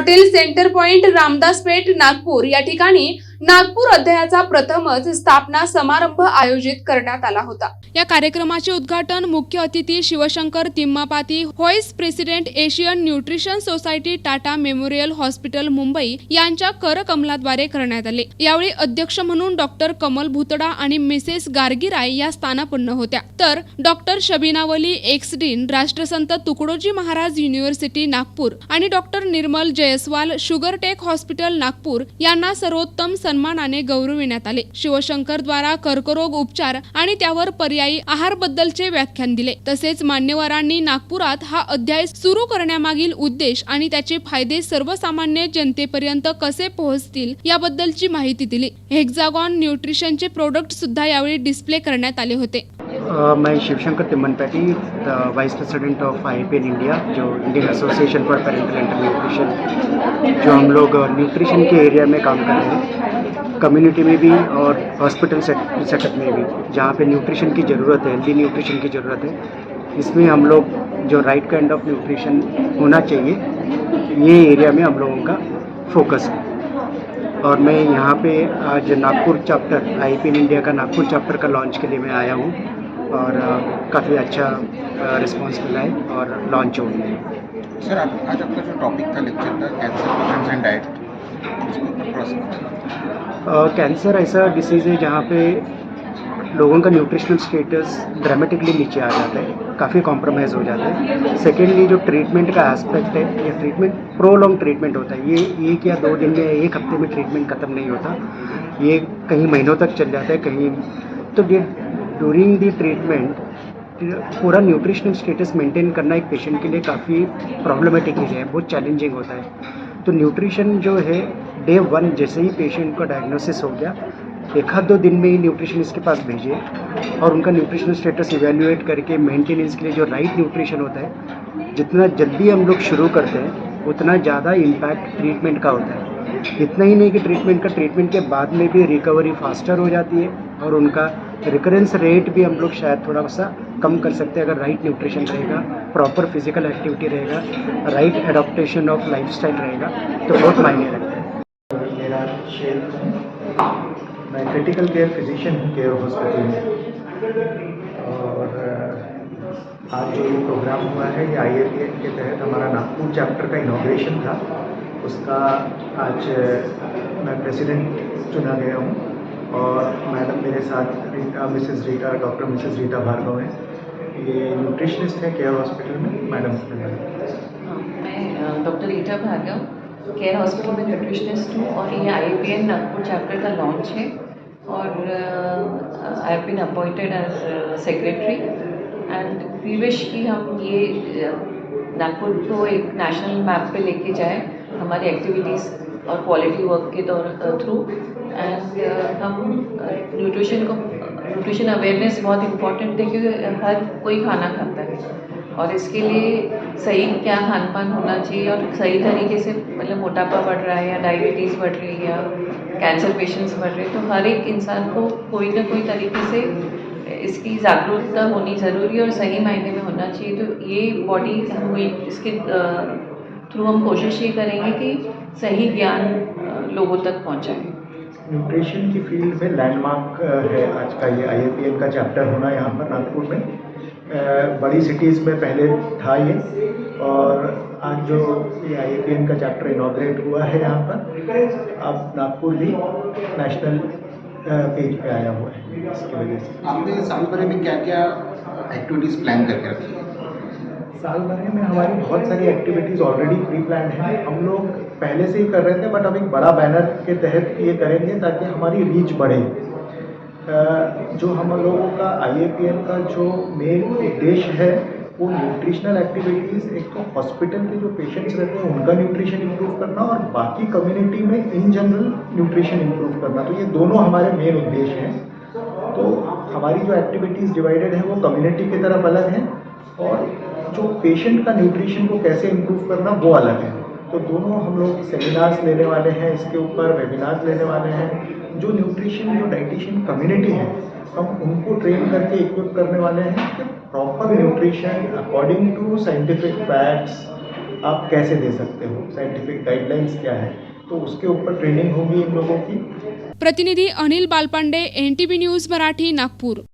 Hotel centre point Ramdaspeth Nagpur या ठिकाणी नागपूर अध्यायाचा प्रथमच स्थापना समारंभ आयोजित करण्यात आला होता। या कार्यक्रमाचे उद्घाटन मुख्य अतिथी Shivshankar Timmapati, vice president Asian nutrition society Tata memorial hospital Mumbai यांच्या करकमलाद्वारे करण्यात आले। यावेळी अध्यक्ष म्हणून डॉक्टर कमल भुतडा आणि मिसेस गार्गीराय या स्थानापन्न होत्या, तर डॉक्टर शबीनावली एक्स डीन राष्ट्रसंत तुकडोजी महाराज युनिव्हर्सिटी नागपूर आणि डॉक्टर निर्मल जयस्वाल शुगरटेक हॉस्पिटल नागपूर यांना सर्वोत्तम सन्मानाने गौरविण्यात आले। शिवशंकर द्वारा कर्करोग उपचार आणि त्यावर पर्यायी आहार बद्दलचे व्याख्यान दिले। तसेच मान्यवरांनी नागपुरात हा अध्याय सुरू करण्यामागील उद्देश आणि त्याचे फायदे सर्वसामान्य जनतेपर्यंत कसे पोहोचतील याबद्दलची माहिती दिली। हेक्सागॉन न्यूट्रिशनचे प्रोडक्ट सुद्धा यावेळी डिस्प्ले करण्यात आले होते। मैं Shivshankar Timmapati, vice president of IPN India, जो Indian association for parental and nutrition, जो हम लोग न्यूट्रिशन के एरिया में काम कर रहे हैं, कम्युनिटी में भी और हॉस्पिटल सेटअप में भी, जहाँ पे न्यूट्रिशन की ज़रूरत है, हेल्दी न्यूट्रिशन की ज़रूरत है, इसमें हम लोग जो राइट काइंड ऑफ न्यूट्रिशन होना चाहिए, ये एरिया में हम लोगों का फोकस है। और मैं यहाँ पे आज नागपुर चैप्टर, IPN इंडिया का नागपुर चैप्टर का लॉन्च के लिए मैं आया हूँ और काफ़ी अच्छा रिस्पांस मिला है और लॉन्च हो गया है। सर, आज आपका जो टॉपिक था लेक्चर का cancer patients and diet, cancer ऐसा डिसीज़ है जहाँ पे लोगों का न्यूट्रिशनल स्टेटस ड्रामेटिकली नीचे आ जाता है, काफ़ी कॉम्प्रोमाइज़ हो जाता है। सेकेंडली जो ट्रीटमेंट का एस्पेक्ट है, ये ट्रीटमेंट प्रोलॉन्ग ट्रीटमेंट होता है, ये 1 या 2 दिन में, 1 हफ्ते में ट्रीटमेंट ख़त्म नहीं होता, ये कहीं महीनों तक चल जाता है, कहीं तो ड्यूरिंग दी ट्रीटमेंट पूरा न्यूट्रिशनल स्टेटस मेंटेन करना एक पेशेंट के लिए काफ़ी प्रॉब्लमेटिक है, बहुत चैलेंजिंग होता है। तो न्यूट्रिशन जो है डे 1 जैसे ही पेशेंट का डायग्नोसिस हो गया, 1-2 दिन में ही न्यूट्रिशनिस्ट के पास भेजिए और उनका न्यूट्रिशनल स्टेटस इवैल्यूएट करके मेंटेनेंस के लिए जो राइट न्यूट्रिशन होता है, जितना जल्दी हम लोग शुरू करते हैं उतना ज़्यादा इम्पैक्ट ट्रीटमेंट का होता है। इतना ही नहीं कि ट्रीटमेंट के बाद में भी रिकवरी फास्टर हो जाती है और उनका रिकरेंस रेट भी हम लोग शायद थोड़ा सा कम कर सकते हैं अगर राइट न्यूट्रिशन रहेगा, प्रॉपर फिजिकल एक्टिविटी रहेगा, राइट एडॉप्टेशन ऑफ लाइफस्टाइल रहेगा, तो बहुत मायने रखता है। मेरा मैं क्रिटिकल केयर फिजिशियन हूँ केयर हॉस्पिटल में, और आज जो ये प्रोग्राम हुआ है ये IAPN के तहत हमारा नागपुर चैप्टर का इनॉग्रेशन था, उसका आज मैं प्रेसिडेंट चुना गया हूँ और मैडम मेरे साथ डॉक्टर मिसेस रीटा भार्गव हैं, ये न्यूट्रिशनिस्ट हैं केयर हॉस्पिटल में। मैडम मैं doctor Rita Bhargava Care hospital में न्यूट्रिशनिस्ट हूँ और ये IAPN नागपुर चैप्टर का लॉन्च है और I have been appointed as secretary and we wish कि हम ये नागपुर को एक नेशनल मैप पे लेके जाए हमारी एक्टिविटीज़ और क्वालिटी वर्क के थ्रू। एंड हम न्यूट्रिशन अवेयरनेस बहुत इम्पॉर्टेंट है क्योंकि हर कोई खाना खाता है और इसके लिए सही क्या खान पान होना चाहिए और सही तरीके से, मतलब मोटापा बढ़ रहा है या डायबिटीज़ बढ़ रही है या कैंसर पेशेंट्स बढ़ रहे हैं, तो हर एक इंसान को कोई ना कोई तरीके से इसकी जागरूकता होनी ज़रूरी है और सही मायने में होना चाहिए। तो ये बॉडी इसके थ्रू हम कोशिश ये करेंगे कि सही ज्ञान लोगों तक पहुँचाएँ। न्यूट्रिशन की फील्ड में लैंडमार्क है आज का ये IAPN का चैप्टर होना यहाँ पर नागपुर में। बड़ी सिटीज़ में पहले था ये, और आज जो ये IAPN का चैप्टर इनॉग्रेट हुआ है यहाँ पर, अब नागपुर भी नेशनल पेज पे आया हुआ है। इसकी वजह से आपने साल भर में क्या क्या एक्टिविटीज़ प्लान करके रखी है? साल भर में हमारी बहुत सारी एक्टिविटीज़ ऑलरेडी प्री प्लान हैं, हम लोग पहले से ही कर रहे थे, बट अब एक बड़ा बैनर के तहत ये करेंगे ताकि हमारी रीच बढ़े। जो हम लोगों का IAPN का जो मेन उद्देश्य है वो न्यूट्रिशनल एक्टिविटीज़, एक तो हॉस्पिटल के जो पेशेंट्स रहते हैं उनका न्यूट्रिशन इम्प्रूव करना और बाकी कम्युनिटी में इन जनरल न्यूट्रिशन इम्प्रूव करना, तो ये दोनों हमारे मेन उद्देश्य हैं। तो हमारी जो एक्टिविटीज़ डिवाइडेड है वो कम्युनिटी की तरफ अलग हैं और जो पेशेंट का न्यूट्रिशन को कैसे इम्प्रूव करना वो अलग है। तो दोनों हम लोग सेमिनार्स लेने वाले हैं, इसके ऊपर वेबिनार्स लेने वाले हैं। जो न्यूट्रिशन जो डाइटिशियन कम्युनिटी है हम उनको ट्रेन करके इक्विप करने वाले हैं कि proper nutrition according to scientific facts आप कैसे दे सकते हो, साइंटिफिक गाइडलाइंस क्या है, तो उसके ऊपर ट्रेनिंग होगी इन लोगों की। प्रतिनिधी अनिल बालपांडे, NTV न्यूज मराठी, नागपूर।